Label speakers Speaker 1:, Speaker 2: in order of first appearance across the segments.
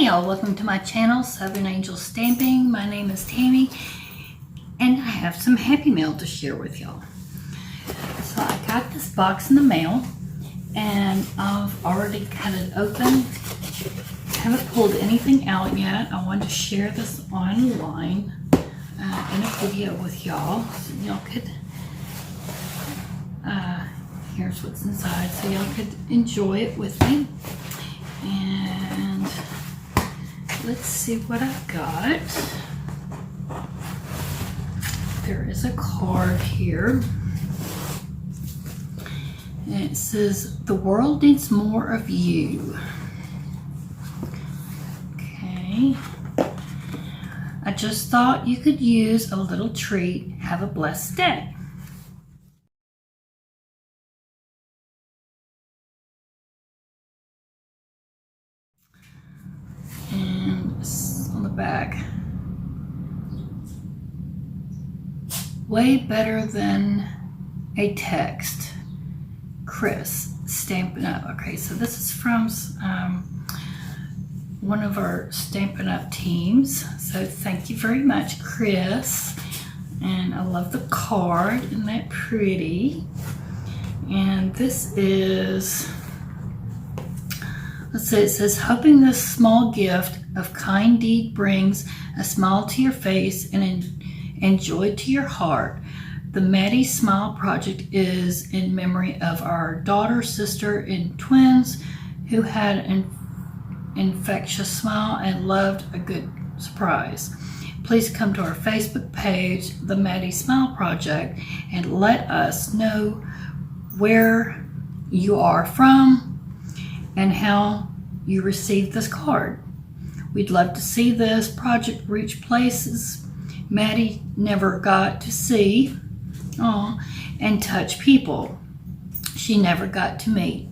Speaker 1: y'all, welcome to my channel, Southern Angel Stamping. My name is Tammy and I have some happy mail to share with y'all. So I got this box in the mail and I've already cut it open. Haven't pulled anything out yet. I wanted to share this online in a video with y'all so y'all could here's what's inside so y'all could enjoy it with me. And let's see what I've got. There is a card here. And it says, "The world needs more of you." Okay. I just thought you could use a little treat. Have a blessed day. And on the back, way better than a text, Chris, Stampin' Up. Okay, so this is from one of our Stampin' Up teams, so thank you very much, Chris. And I love the card, isn't that pretty? And this is, let's see, it says, "Hoping this small gift of kind deed brings a smile to your face and joy to your heart. The Maddie Smile Project is in memory of our daughter, sister, and twins who had an infectious smile and loved a good surprise. Please come to our Facebook page, The Maddie Smile Project, and let us know where you are from and how you received this card. We'd love to see this project reach places Maddie never got to see and touch people she never got to meet.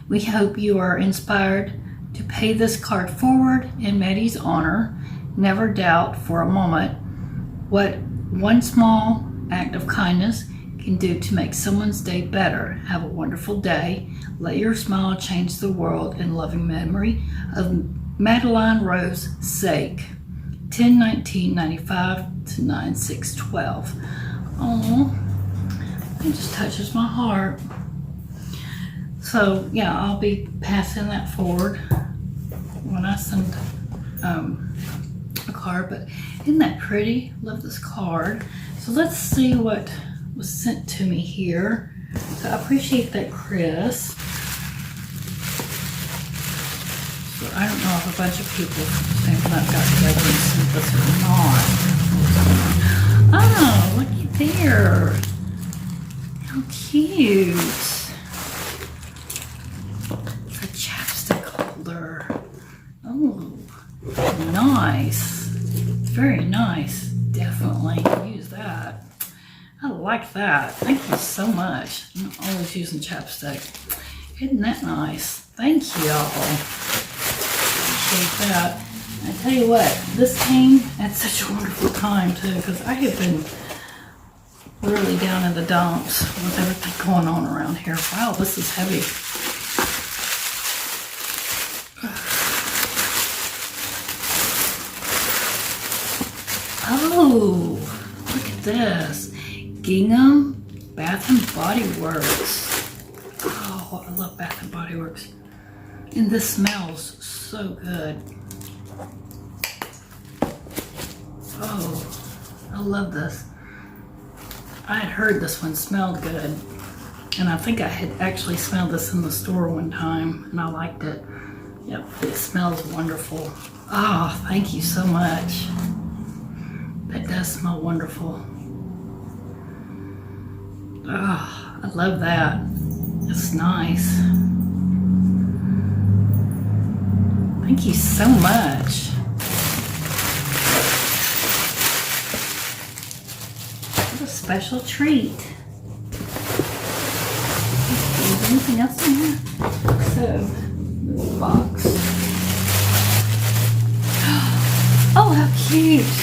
Speaker 1: We hope you are inspired to pay this card forward in Maddie's honor. Never doubt for a moment what one small act of kindness can do to make someone's day better. Have a wonderful day. Let your smile change the world in loving memory of Madeline Rose Sake, 10/19/95 to 9/6/12. Oh, it just touches my heart. So yeah, I'll be passing that forward when I send a card. But isn't that pretty? Love this card. So let's see what was sent to me here. So I appreciate that, Chris. So I don't know if a bunch of people Stampin' Up got together and sent this or not. Oh, looky there. How cute. It's a chapstick holder. Oh, nice. Very nice. Definitely use that. I like that. Thank you so much. I'm always using chapstick. Isn't that nice? Thank you all. Appreciate that. I tell you what, this came at such a wonderful time too, because I have been really down in the dumps with everything going on around here. Wow, this is heavy. Oh, look at this. Gingham Bath and Body Works. Oh, I love Bath and Body Works. And this smells so good. Oh, I love this. I had heard this one smelled good. And I think I had actually smelled this in the store one time and I liked it. Yep, it smells wonderful. Oh, thank you so much. That does smell wonderful. Oh, I love that. It's nice. Thank you so much. What a special treat. Is there anything else in here? So, this box. Oh, how cute.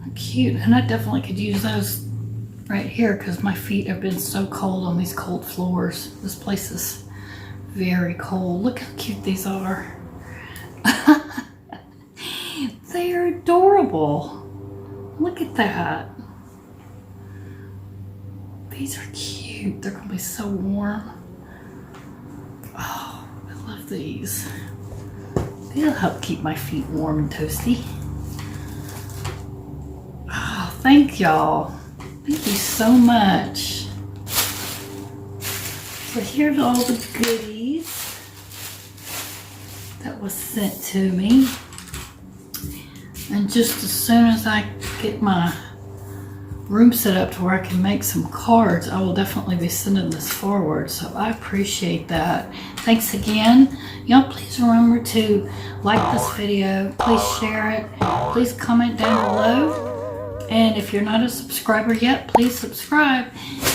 Speaker 1: How cute. And I definitely could use those right here because my feet have been so cold on these cold floors. This place is very cold. Look how cute these are. adorable. Look at that. These are cute. They're gonna be so warm. Oh, I love these. They'll help keep my feet warm and toasty. Oh, thank y'all. Thank you so much. So here's all the goodies that was sent to me. And just as soon as I get my room set up to where I can make some cards, I will definitely be sending this forward. So I appreciate that. Thanks again. Y'all please remember to like this video. Please share it. Please comment down below. And if you're not a subscriber yet, please subscribe.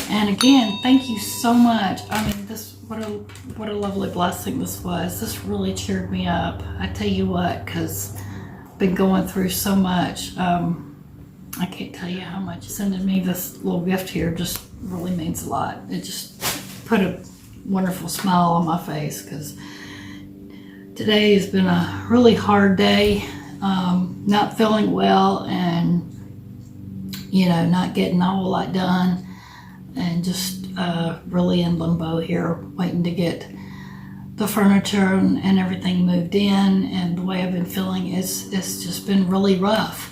Speaker 1: And again, thank you so much. I mean, what a lovely blessing this was. This really cheered me up. I tell you what, because I've been going through so much. I can't tell you how much sending me this little gift here just really means a lot. It just put a wonderful smile on my face, because today has been a really hard day. Not feeling well, and you know, not getting a whole lot done, and just really in limbo here, waiting to get the furniture and everything moved in. And the way I've been feeling is it's just been really rough.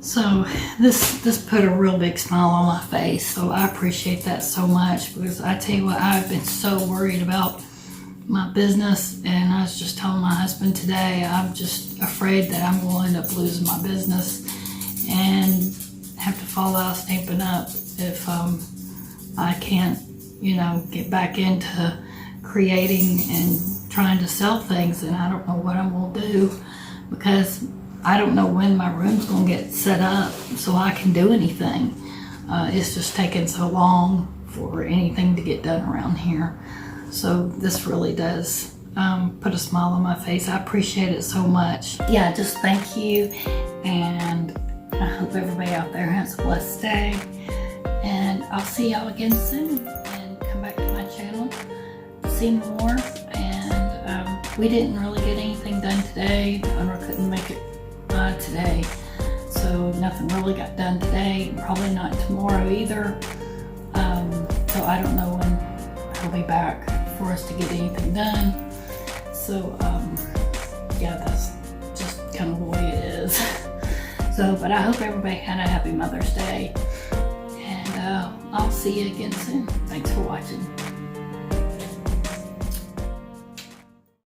Speaker 1: So this put a real big smile on my face. So I appreciate that so much, because I tell you what, I've been so worried about my business, and I was just telling my husband today, I'm just afraid that I'm going to end up losing my business and have to fall out stamping up if I can't, you know, get back into creating and trying to sell things. And I don't know what I'm going to do, because I don't know when my room's going to get set up so I can do anything. It's just taking so long for anything to get done around here. So this really does put a smile on my face. I appreciate it so much. Yeah, just thank you. And I hope everybody out there has a blessed day. And I'll see y'all again soon. And come back to my channel, see more. And we didn't really get anything done today. The owner couldn't make it today, so nothing really got done today, probably not tomorrow either. So I don't know when he'll be back for us to get anything done. So yeah, that's just kind of the way it is. So, but I hope everybody had a happy Mother's Day, and I'll see you again soon. Thanks for watching.